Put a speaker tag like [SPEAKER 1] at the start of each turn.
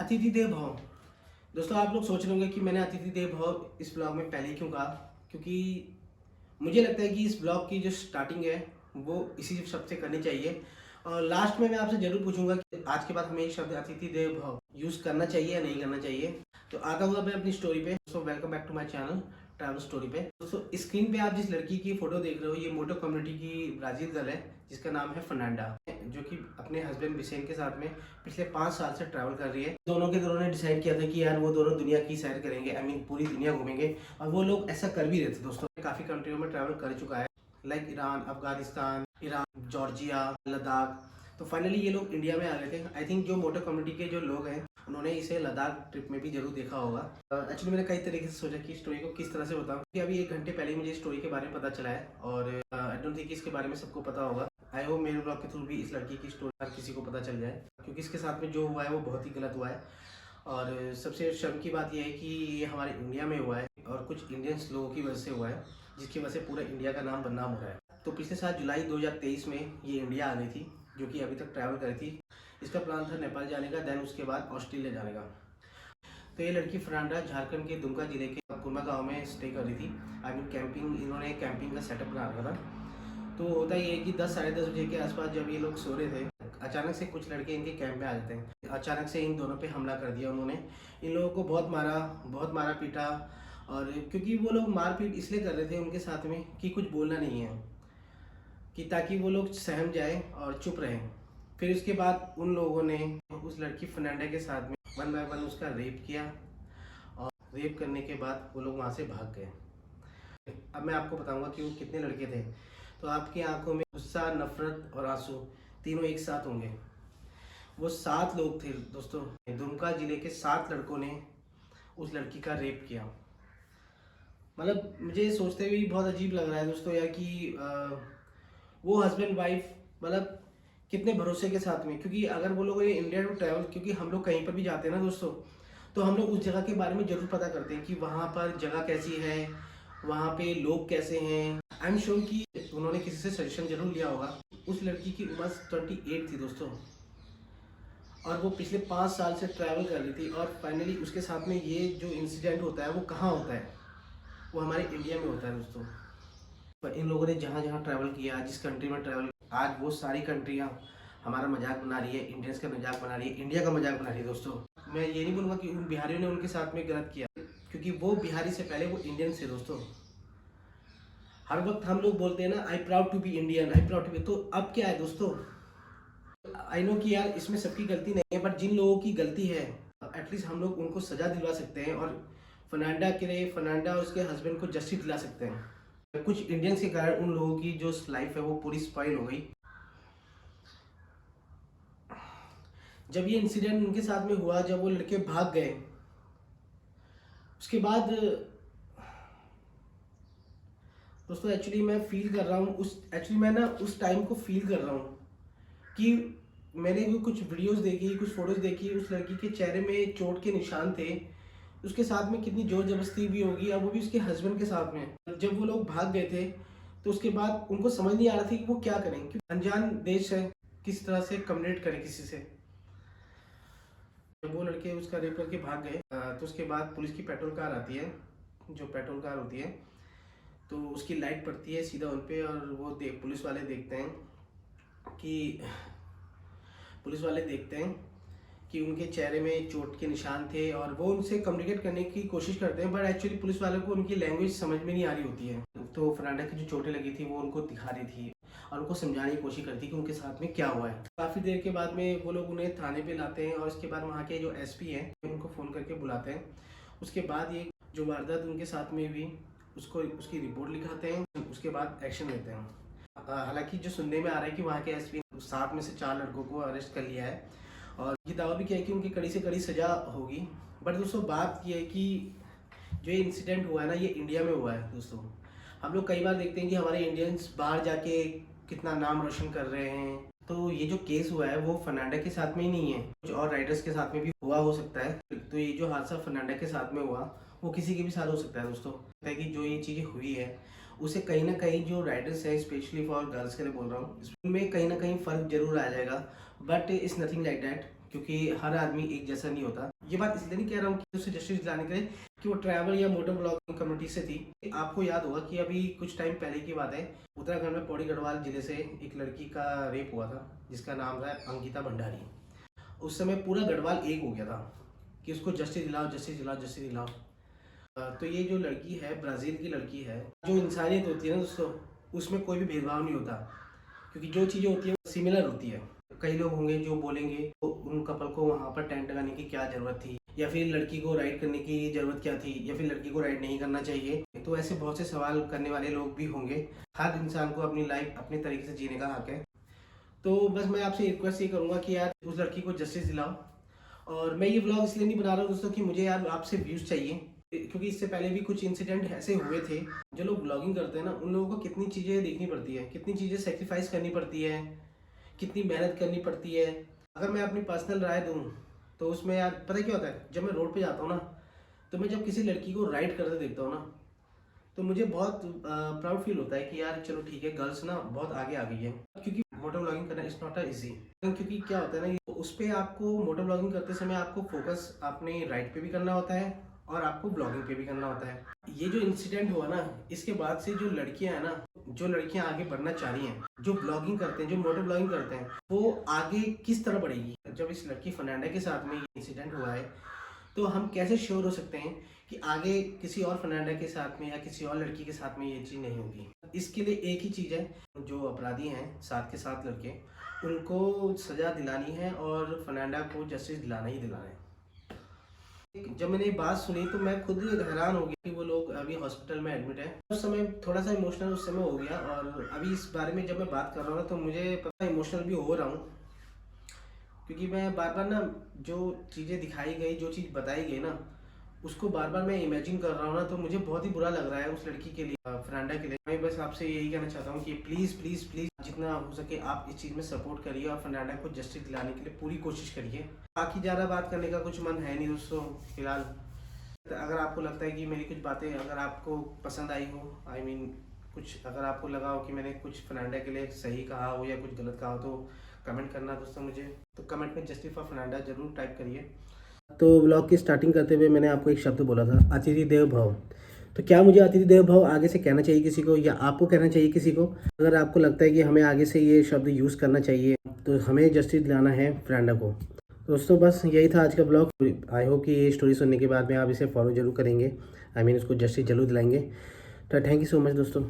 [SPEAKER 1] अतिथि देव भव। दोस्तों, आप लोग सोच रहे होंगे कि मैंने अतिथि देव भव इस ब्लॉग में पहले ही क्यों कहा, क्योंकि मुझे लगता है कि इस ब्लॉग की जो स्टार्टिंग है वो इसी शब्द से करनी चाहिए। और लास्ट में मैं आपसे जरूर पूछूंगा कि आज के बाद हमें ये शब्द अतिथि देव भव यूज़ करना चाहिए या नहीं करना चाहिए। तो आता हुआ मैं अपनी स्टोरी पे। दोस्तों, welcome back to my channel travel story पे। दोस्तों, स्क्रीन पे आप जिस लड़की की फोटो देख रहे हो, ये मोटो कम्युनिटी की ब्राज़ील गर्ल है जिसका नाम है फर्नांडा, जो कि अपने हस्बैंड बिसेन के साथ में पिछले 5 साल से ट्रैवल कर रही है। दोनों ने डिसाइड किया था कि यार वो दोनों दुनिया की सैर करेंगे, आई मीन पूरी दुनिया घूमेंगे। और वो लोग ऐसा कर भी रहे थे। दोस्तों, काफ़ी कंट्रियों में ट्रैवल कर चुका है, like Iran, Afghanistan, Georgia, Ladakh. तो फाइनली ये लोग इंडिया में आ गए थे। आई थिंक जो मोटो कम्युनिटी के जो लोग हैं उन्होंने इसे लद्दाख ट्रिप में भी जरूर देखा होगा। एक्चुअली मैंने कई तरीके से सोचा कि स्टोरी को किस तरह से बताऊं, क्योंकि अभी 1 घंटे पहले ही मुझे स्टोरी के बारे में पता चला है और आई डोंट थिंक इसके बारे में सबको पता होगा। आई होप मेरे ब्लॉग के थ्रू भी इस लड़की की स्टोरी हर किसी को पता चल जाए, क्योंकि इसके साथ में जो हुआ है वो बहुत ही गलत हुआ है। और सबसे शर्म की बात यह है कि ये हमारे इंडिया में हुआ है और कुछ इंडियंस लोगों की वजह से हुआ है, जिसकी वजह से पूरा इंडिया का नाम बदनाम हो रहा है। तो पिछले साल जुलाई 2023 में ये इंडिया आ गई थी, जो कि अभी तक ट्रैवल करी थी। इसका प्लान था नेपाल जाने का, देन उसके बाद ऑस्ट्रेलिया जाने का। तो ये लड़की फर्नांडा झारखंड के दुमका जिले के कुरमा गांव में स्टे कर रही थी। आई मीन कैंपिंग, इन्होंने कैंपिंग का सेटअप बना रखा था। तो होता ये है कि 10 साढ़े 10 बजे के आसपास जब ये लोग सो रहे थे, अचानक से कुछ लड़के इनके कैंप में आ जाते हैं। अचानक से इन दोनों पे हमला कर दिया उन्होंने। इन लोगों को बहुत मारा पीटा। और क्योंकि वो लोग मारपीट इसलिए कर रहे थे उनके साथ में कि कुछ बोलना नहीं है, कि ताकि वो लोग सहम जाए और चुप रहें। फिर उसके बाद उन लोगों ने उस लड़की फर्नांडा के साथ में 1 बाय 1 उसका रेप किया। और रेप करने के बाद वो लोग वहाँ से भाग गए। अब मैं आपको बताऊंगा कि वो कितने लड़के थे। तो आपकी आंखों में गुस्सा, नफरत और आंसू तीनों एक साथ होंगे। वो 7 लोग थे दोस्तों। दुमका जिले के 7 लड़कों ने उस लड़की का रेप किया। मतलब मुझे सोचते हुए बहुत अजीब लग रहा है दोस्तों यार कि वो हस्बैंड वाइफ मतलब कितने भरोसे के साथ में, क्योंकि अगर वो लोग इंडिया टू ट्रैवल, क्योंकि हम लोग कहीं पर भी जाते हैं ना दोस्तों, तो हम लोग उस जगह के बारे में जरूर पता करते हैं कि वहाँ पर जगह कैसी है, वहाँ पे लोग कैसे हैं। आई एम श्योर कि उन्होंने किसी से सजेशन जरूर लिया होगा। उस लड़की की उम्र 28 थी दोस्तों, और वो पिछले 5 साल से ट्रैवल कर रही थी। और फाइनली उसके साथ में ये जो इंसिडेंट होता है वो कहाँ होता है, वो हमारे इंडिया में होता है दोस्तों। पर इन लोगों ने जहाँ जहाँ ट्रैवल किया, जिस कंट्री में ट्रैवल, आज वो सारी कंट्रियाँ हमारा मजाक बना रही है, इंडियंस का मजाक बना रही है, इंडिया का मजाक बना रही है दोस्तों। मैं ये नहीं बोलूँगा कि उन बिहारियों ने उनके साथ में गलत किया, क्योंकि वो बिहारी से पहले वो इंडियन थे दोस्तों। हर वक्त हम लोग बोलते हैं ना, I proud to be Indian, I proud to be. तो अब क्या है दोस्तों, आई नो कि यार इसमें सबकी गलती नहीं है, बट जिन लोगों की गलती है एटलीस्ट हम लोग उनको सजा दिलवा सकते हैं। और फर्नांडा और उसके हस्बैंड को जस्टिस दिला सकते हैं। कुछ इंडियंस के कारण उन लोगों की जो लाइफ है वो पूरी स्पॉइल हो गई। जब ये इंसिडेंट उनके साथ में हुआ, जब वो लड़के भाग गए, उसके बाद दोस्तों एक्चुअली मैं फील कर रहा हूँ मैं ना उस टाइम को फील कर रहा हूँ कि मैंने भी कुछ वीडियोस देखी, कुछ फोटोज देखी, उस लड़की के चेहरे में चोट के निशान थे। उसके साथ में कितनी जोर जबरदस्ती भी होगी, और वो भी उसके हस्बैंड के साथ में। जब वो लोग भाग गए थे तो उसके बाद उनको समझ नहीं आ रहा था कि वो क्या करें, क्योंकि अनजान देश है, किस तरह से कम्युनिकेट करें किसी से। जब वो लड़के उसका रेप करके भाग गए, तो उसके बाद पुलिस की पेट्रोल कार आती है, जो पेट्रोल कार होती है, तो उसकी लाइट पड़ती है सीधा उन पे। और वो पुलिस वाले देखते हैं कि उनके चेहरे में चोट के निशान थे, और वो उनसे कम्युनिकेट करने की कोशिश करते हैं, बट एक्चुअली पुलिस वालों को उनकी लैंग्वेज समझ में नहीं आ रही होती है। तो फर्नांडा की जो चोटें लगी थी वो उनको दिखा रही थी और उनको समझाने की कोशिश करती कि उनके साथ में क्या हुआ है। काफ़ी देर के बाद में वो लोग उन्हें थाने पे लाते हैं, और उसके बाद वहाँ के जो एसपी हैं उनको फ़ोन करके बुलाते हैं। उसके बाद ये जो वारदात उनके साथ में हुई उसकी रिपोर्ट लिखाते हैं, उसके बाद एक्शन लेते हैं। हालांकि जो सुनने में आ रहा है कि वहाँ के एसपी ने 7 में से 4 लड़कों को अरेस्ट कर लिया है, और ये दावा भी किया है कि उनकी कड़ी से कड़ी सज़ा होगी। बट दोस्तों बात ये है कि जो ये इंसिडेंट हुआ है ना, ये इंडिया में हुआ है दोस्तों। हम लोग कई बार देखते हैं कि हमारे इंडियंस बाहर जाके कितना नाम रोशन कर रहे हैं। तो ये जो केस हुआ है वो फर्नांडा के साथ में ही नहीं है, कुछ और राइडर्स के साथ में भी हुआ हो सकता है। तो ये जो हादसा फर्नांडा के साथ में हुआ वो किसी के भी साथ हो सकता है दोस्तों। कि जो ये चीज़ें हुई है उसे कहीं ना कहीं जो राइडर्स है, स्पेशली फॉर गर्ल्स के लिए बोल रहा हूँ, इसमें कहीं ना कहीं फ़र्क जरूर आ जाएगा। But it's nothing like that, क्योंकि हर आदमी एक जैसा नहीं होता। ये बात इसलिए नहीं कह रहा हूँ कि उसे जस्टिस दिलाने के लिए कि वो ट्रैवल या मोटर ब्लॉगिंग कम्युनिटी से थी। आपको याद होगा कि अभी कुछ टाइम पहले की बात है, उत्तराखंड में पौड़ी गढ़वाल जिले से एक लड़की का रेप हुआ था जिसका नाम था अंकिता भंडारी। उस समय पूरा गढ़वाल एक हो गया था कि उसको जस्टिस दिलाओ, जस्टिस दिलाओ, जस्टिस दिलाओ। तो ये जो लड़की है, ब्राज़ील की लड़की है। जो इंसानियत होती है ना दोस्तों, उसमें कोई भी भेदभाव नहीं होता, क्योंकि जो चीज़ें होती है सिमिलर होती है। कई लोग होंगे जो बोलेंगे तो उन कपल को वहाँ पर टेंट लगाने की क्या ज़रूरत थी, या फिर लड़की को राइड करने की ज़रूरत क्या थी, या फिर लड़की को राइड नहीं करना चाहिए। तो ऐसे बहुत से सवाल करने वाले लोग भी होंगे। हर इंसान को अपनी लाइफ अपने तरीके से जीने का हक है। तो बस मैं आपसे रिक्वेस्ट ये करूँगा कि यार उस लड़की को जस्टिस दिलाओ। और मैं ये ब्लॉग इसलिए नहीं बना रहा हूँ दोस्तों कि मुझे यार आपसे व्यूज़ चाहिए, क्योंकि इससे पहले भी कुछ इंसिडेंट ऐसे हुए थे। जो लोग ब्लॉगिंग करते हैं ना, उन लोगों को कितनी चीज़ें देखनी पड़ती है, कितनी चीज़ें सेक्रीफाइस करनी पड़ती है, कितनी मेहनत करनी पड़ती है। अगर मैं अपनी पर्सनल राय दूँ तो उसमें यार पता क्या होता है, जब मैं रोड पे जाता हूँ ना, तो मैं जब किसी लड़की को राइड करते देखता हूँ ना, तो मुझे बहुत प्राउड फील होता है कि यार चलो ठीक है, गर्ल्स ना बहुत आगे आ गई है। क्योंकि मोटर ब्लॉगिंग करना इज़ नॉट अ इजी। क्योंकि क्या होता है ना, उस पर आपको मोटर ब्लॉगिंग करते समय आपको फोकस अपने राइड पे भी करना होता है और आपको ब्लॉगिंग पे भी करना होता है। ये जो इंसिडेंट हुआ ना, इसके बाद से जो लड़कियां हैं ना, जो लड़कियां आगे बढ़ना चाह रही हैं, जो ब्लॉगिंग करते हैं, जो मोटर ब्लॉगिंग करते हैं, वो आगे किस तरह बढ़ेगी। जब इस लड़की फर्नांडा के साथ में ये इंसिडेंट हुआ है, तो हम कैसे श्योर हो सकते हैं कि आगे किसी और फर्नांडा के साथ में या किसी और लड़की के साथ में ये चीज़ नहीं होगी। इसके लिए एक ही चीज़ है, जो अपराधी हैं 7 के 7 लड़के, उनको सज़ा दिलानी है और फर्नांडा को जस्टिस दिलाना ही दिलाना है। जब मैंने ये बात सुनी तो मैं खुद हैरान हो गया कि वो लोग अभी हॉस्पिटल में एडमिट है। उस समय थोड़ा सा इमोशनल उस समय हो गया, और अभी इस बारे में जब मैं बात कर रहा हूँ ना, तो मुझे पता इमोशनल भी हो रहा हूँ, क्योंकि मैं बार बार ना जो चीज़ें दिखाई गई, जो चीज़ बताई गई ना, उसको बार बार मैं इमेजिन कर रहा हूँ ना, तो मुझे बहुत ही बुरा लग रहा है उस लड़की के लिए, फर्नांडा के लिए। मैं बस आपसे यही कहना चाहता हूँ कि प्लीज़ प्लीज़ प्लीज़ जितना हो सके आप इस चीज़ में सपोर्ट करिए और फर्नांडा को जस्टिस दिलाने के लिए पूरी कोशिश करिए। बाकी ज़्यादा बात करने का कुछ मन है नहीं दोस्तों फिलहाल। अगर आपको लगता है कि मेरी कुछ बातें अगर आपको पसंद आई हो, आई मीन कुछ अगर आपको लगा हो कि मैंने कुछ फर्नांडा के लिए सही कहा हो या कुछ गलत कहा हो, तो कमेंट करना दोस्तों मुझे। तो कमेंट में जस्टिस फॉर फर्नांडा जरूर टाइप करिए। तो व्लॉग की स्टार्टिंग करते हुए मैंने आपको एक शब्द बोला था, अतिथि देव भव। तो क्या मुझे अतिथि देव भव आगे से कहना चाहिए किसी को, या आपको कहना चाहिए किसी को? अगर आपको लगता है कि हमें आगे से ये शब्द यूज़ करना चाहिए, तो हमें जस्टिस दिलाना है फर्नांडा को। दोस्तों बस यही था आज का ब्लॉग। आई होप कि ये स्टोरी सुनने के बाद में आप इसे फॉलो जरूर करेंगे, आई मीन उसको जस्टिस जरूर दिलाएंगे। तो थैंक यू सो मच दोस्तों।